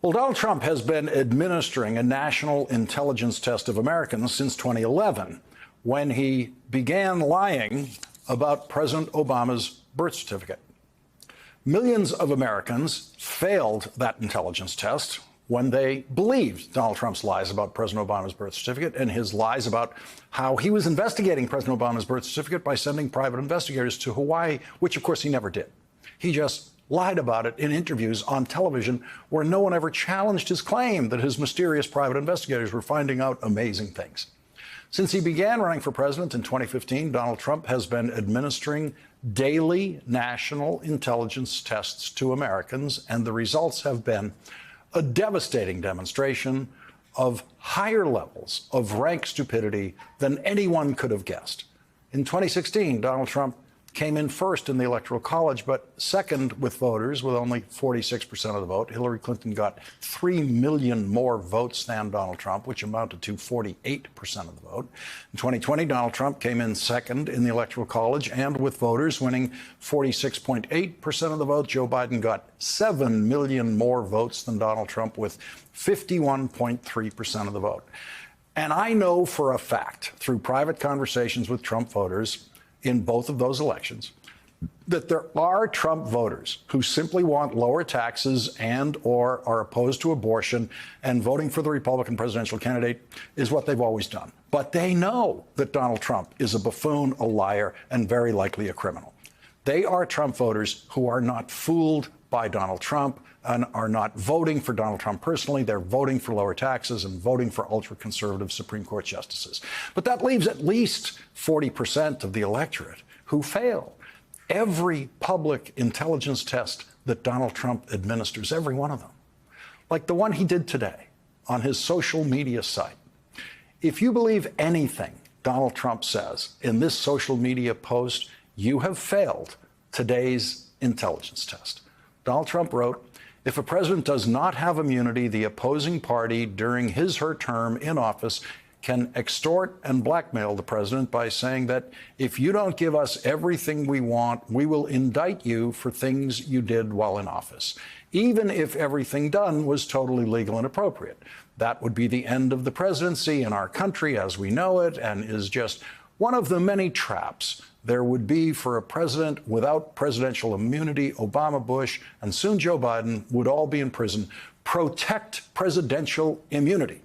Well, Donald Trump has been administering a national intelligence test of Americans since 2011, when he began lying about President Obama's birth certificate. Millions of Americans failed that intelligence test when they believed Donald Trump's lies about President Obama's birth certificate and his lies about how he was investigating President Obama's birth certificate by sending private investigators to Hawaii, which, of course, he never did. He just lied about it in interviews on television where no one ever challenged his claim that his mysterious private investigators were finding out amazing things. Since he began running for president in 2015, Donald Trump has been administering daily national intelligence tests to Americans, and the results have been a devastating demonstration of higher levels of rank stupidity than anyone could have guessed. In 2016, Donald Trump came in first in the Electoral College, but second with voters with only 46% of the vote. Hillary Clinton got 3 million more votes than Donald Trump, which amounted to 48% of the vote. In 2020, Donald Trump came in second in the Electoral College and with voters winning 46.8% of the vote. Joe Biden got 7 million more votes than Donald Trump with 51.3% of the vote. And I know for a fact, through private conversations with Trump voters, in both of those elections, that there are Trump voters who simply want lower taxes and or are opposed to abortion, and voting for the Republican presidential candidate is what they've always done. But they know that Donald Trump is a buffoon, a liar, and very likely a criminal. They are Trump voters who are not fooled by Donald Trump and are not voting for Donald Trump personally. They're voting for lower taxes and voting for ultra-conservative Supreme Court justices. But that leaves at least 40% of the electorate who fail every public intelligence test that Donald Trump administers, every one of them, like the one he did today on his social media site. If you believe anything Donald Trump says in this social media post, you have failed today's intelligence test. Donald Trump wrote, "If a president does not have immunity, the opposing party during his/her term in office can extort and blackmail the president by saying that if you don't give us everything we want, we will indict you for things you did while in office, even if everything done was totally legal and appropriate. That would be the end of the presidency in our country as we know it, and is just one of the many traps there would be for a president without presidential immunity. Obama, Bush, and soon Joe Biden would all be in prison. Protect presidential immunity."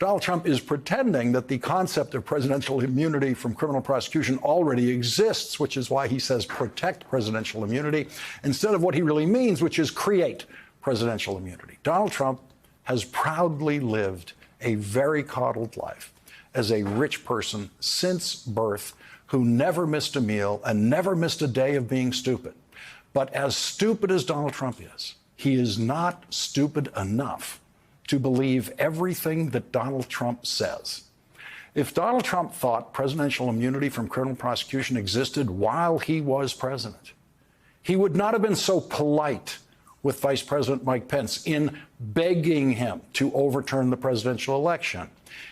Donald Trump is pretending that the concept of presidential immunity from criminal prosecution already exists, which is why he says protect presidential immunity, instead of what he really means, which is create presidential immunity. Donald Trump has proudly lived a very coddled life as a rich person since birth, who never missed a meal and never missed a day of being stupid. But as stupid as Donald Trump is, he is not stupid enough to believe everything that Donald Trump says. If Donald Trump thought presidential immunity from criminal prosecution existed while he was president, he would not have been so polite with Vice President Mike Pence in begging him to overturn the presidential election.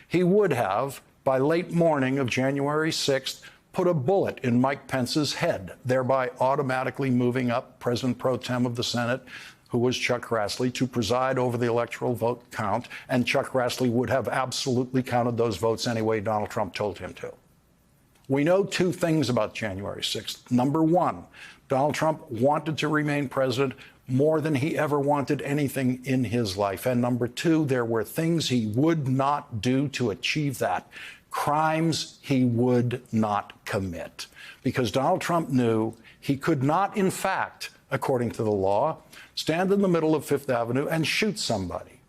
He would have, by late morning of January 6th, put a bullet in Mike Pence's head, thereby automatically moving up President pro tem of the Senate, who was Chuck Grassley, to preside over the electoral vote count, and Chuck Grassley would have absolutely counted those votes anyway Donald Trump told him to. We know two things about January 6th. Number one, Donald Trump wanted to remain president more than he ever wanted anything in his life. And number two, there were things he would not do to achieve that, crimes he would not commit, because Donald Trump knew he could not, in fact, according to the law, stand in the middle of Fifth Avenue and shoot somebody.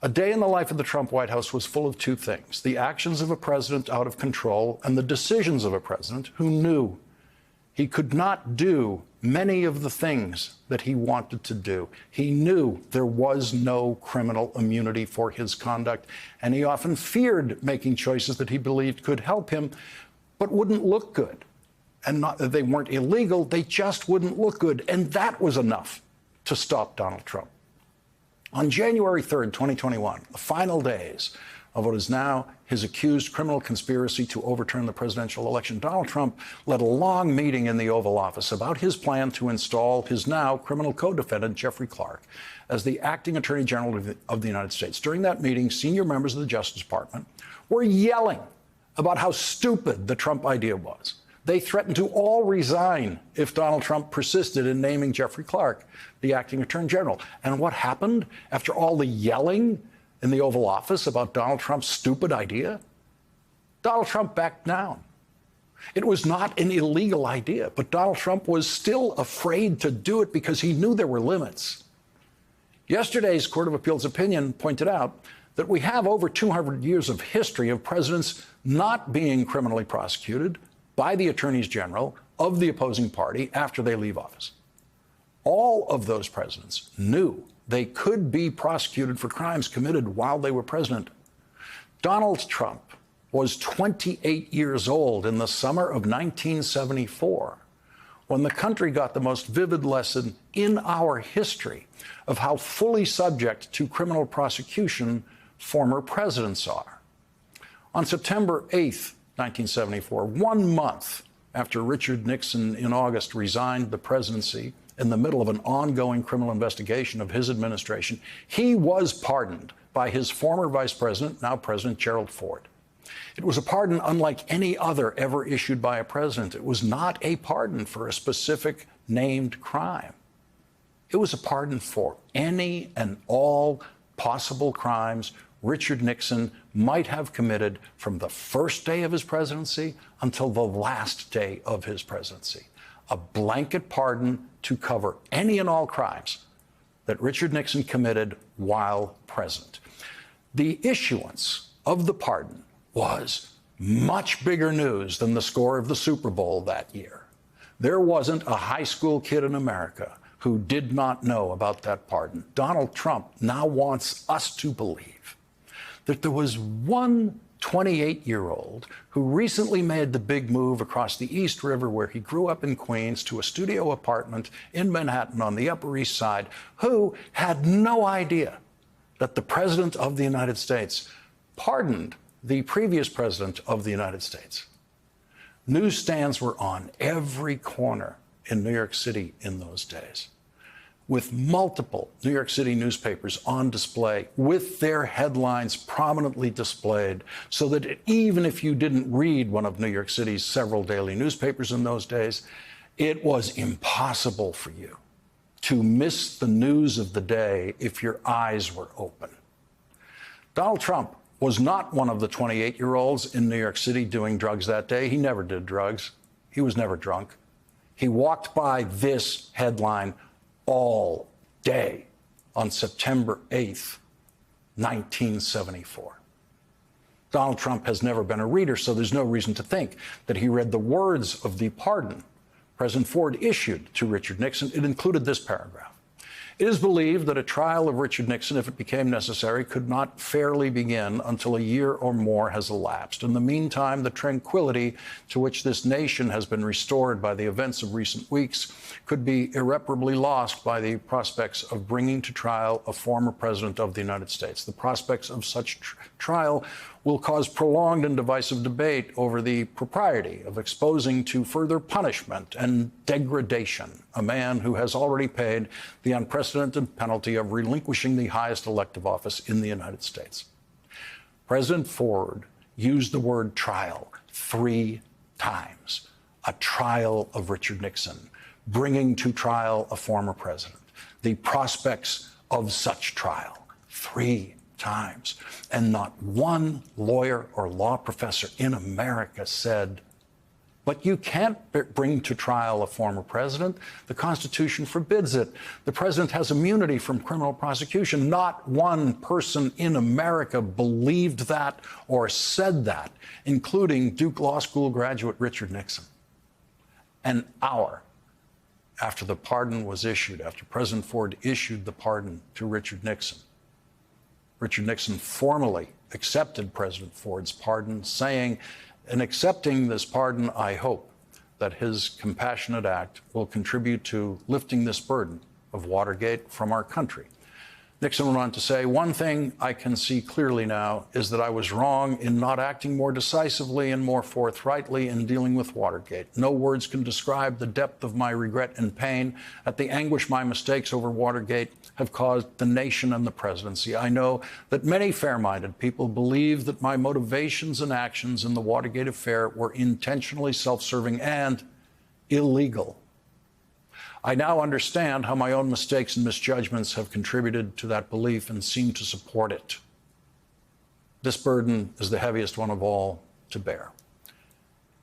A day in the life of the Trump White House was full of two things: the actions of a president out of control and the decisions of a president who knew he could not do many of the things that he wanted to do. He knew there was no criminal immunity for his conduct, and he often feared making choices that he believed could help him, but wouldn't look good. And not that they weren't illegal, they just wouldn't look good. And that was enough to stop Donald Trump. On January 3rd, 2021, the final days of what is now his accused criminal conspiracy to overturn the presidential election. Donald Trump led a long meeting in the Oval Office about his plan to install his now criminal co-defendant, Jeffrey Clark, as the acting Attorney General of the United States. During that meeting, senior members of the Justice Department were yelling about how stupid the Trump idea was. They threatened to all resign if Donald Trump persisted in naming Jeffrey Clark the acting Attorney General. And what happened after all the yelling in the Oval Office about Donald Trump's stupid idea? Donald Trump backed down. It was not an illegal idea, but Donald Trump was still afraid to do it because he knew there were limits. Yesterday's Court of Appeals opinion pointed out that we have over 200 years of history of presidents not being criminally prosecuted by the attorneys general of the opposing party after they leave office. All of those presidents knew they could be prosecuted for crimes committed while they were president. Donald Trump was 28 years old in the summer of 1974 when the country got the most vivid lesson in our history of how fully subject to criminal prosecution former presidents are. On September 8th, 1974, 1 month after Richard Nixon in August resigned the presidency in the middle of an ongoing criminal investigation of his administration, he was pardoned by his former vice president, now President Gerald Ford. It was a pardon unlike any other ever issued by a president. It was not a pardon for a specific named crime. It was a pardon for any and all possible crimes Richard Nixon might have committed from the first day of his presidency until the last day of his presidency. A blanket pardon to cover any and all crimes that Richard Nixon committed while president. The issuance of the pardon was much bigger news than the score of the Super Bowl that year. There wasn't a high school kid in America who did not know about that pardon. Donald Trump now wants us to believe that there was one 28-year-old who recently made the big move across the East River, where he grew up in Queens, to a studio apartment in Manhattan on the Upper East Side, who had no idea that the President of the United States pardoned the previous President of the United States. Newsstands were on every corner in New York City in those days, with multiple New York City newspapers on display with their headlines prominently displayed, so that even if you didn't read one of New York City's several daily newspapers in those days, it was impossible for you to miss the news of the day if your eyes were open. Donald Trump was not one of the 28-year-olds in New York City doing drugs that day. He never did drugs. He was never drunk. He walked by this headline all day on September 8th, 1974. Donald Trump has never been a reader, so there's no reason to think that he read the words of the pardon President Ford issued to Richard Nixon. It included this paragraph. It is believed that a trial of Richard Nixon, if it became necessary, could not fairly begin until a year or more has elapsed. In the meantime, the tranquility to which this nation has been restored by the events of recent weeks could be irreparably lost by the prospects of bringing to trial a former president of the United States. The prospects of such trial will cause prolonged and divisive debate over the propriety of exposing to further punishment and degradation a man who has already paid the unprecedented penalty of relinquishing the highest elective office in the United States. President Ford used the word trial 3 times. A trial of Richard Nixon, bringing to trial a former president, the prospects of such trial 3 times. And not one lawyer or law professor in America said, but you can't bring to trial a former president. The Constitution forbids it. The president has immunity from criminal prosecution. Not one person in America believed that or said that, including Duke Law School graduate Richard Nixon. An hour after the pardon was issued, after President Ford issued the pardon to Richard Nixon formally accepted President Ford's pardon, saying, in accepting this pardon, I hope that his compassionate act will contribute to lifting this burden of Watergate from our country. Nixon went on to say, "One thing I can see clearly now is that I was wrong in not acting more decisively and more forthrightly in dealing with Watergate. No words can describe the depth of my regret and pain at the anguish my mistakes over Watergate have caused the nation and the presidency. I know that many fair-minded people believe that my motivations and actions in the Watergate affair were intentionally self-serving and illegal. I now understand how my own mistakes and misjudgments have contributed to that belief and seem to support it. This burden is the heaviest one of all to bear.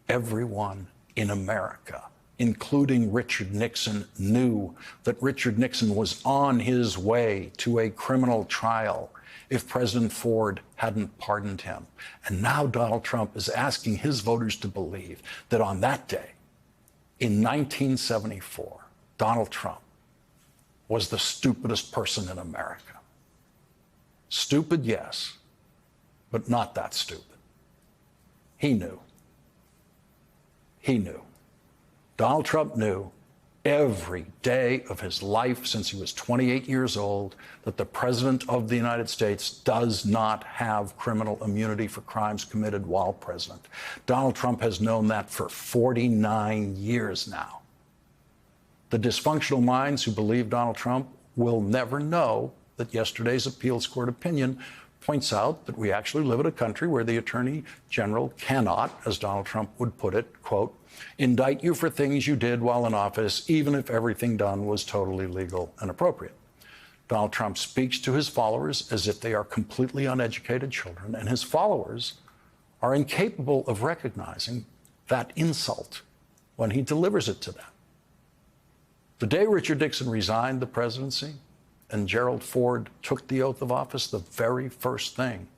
Everyone in America, including Richard Nixon, knew that Richard Nixon was on his way to a criminal trial if President Ford hadn't pardoned him. And now Donald Trump is asking his voters to believe that on that day, in 1974, Donald Trump was the stupidest person in America. Stupid, yes, but not that stupid. He knew. He knew. Donald Trump knew every day of his life since he was 28 years old that the President of the United States does not have criminal immunity for crimes committed while president. Donald Trump has known that for 49 years now. The dysfunctional minds who believe Donald Trump will never know that yesterday's appeals court opinion points out that we actually live in a country where the Attorney General cannot, as Donald Trump would put it, quote, indict you for things you did while in office, even if everything done was totally legal and appropriate. Donald Trump speaks to his followers as if they are completely uneducated children, and his followers are incapable of recognizing that insult when he delivers it to them. The day Richard Nixon resigned the presidency and Gerald Ford took the oath of office, the very first thing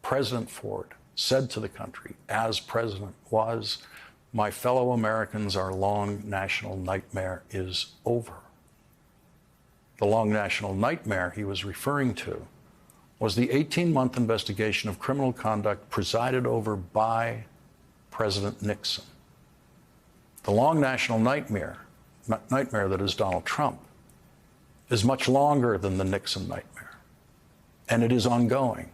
President Ford said to the country as president was, "My fellow Americans, our long national nightmare is over." The long national nightmare he was referring to was the 18-month investigation of criminal conduct presided over by President Nixon. The long national nightmare that is Donald Trump is much longer than the Nixon nightmare, and it is ongoing.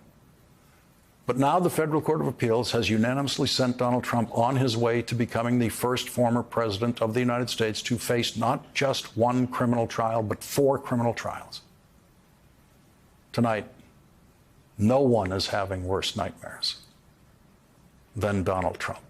But now the Federal Court of Appeals has unanimously sent Donald Trump on his way to becoming the first former president of the United States to face not just one criminal trial, but 4 criminal trials. Tonight, no one is having worse nightmares than Donald Trump.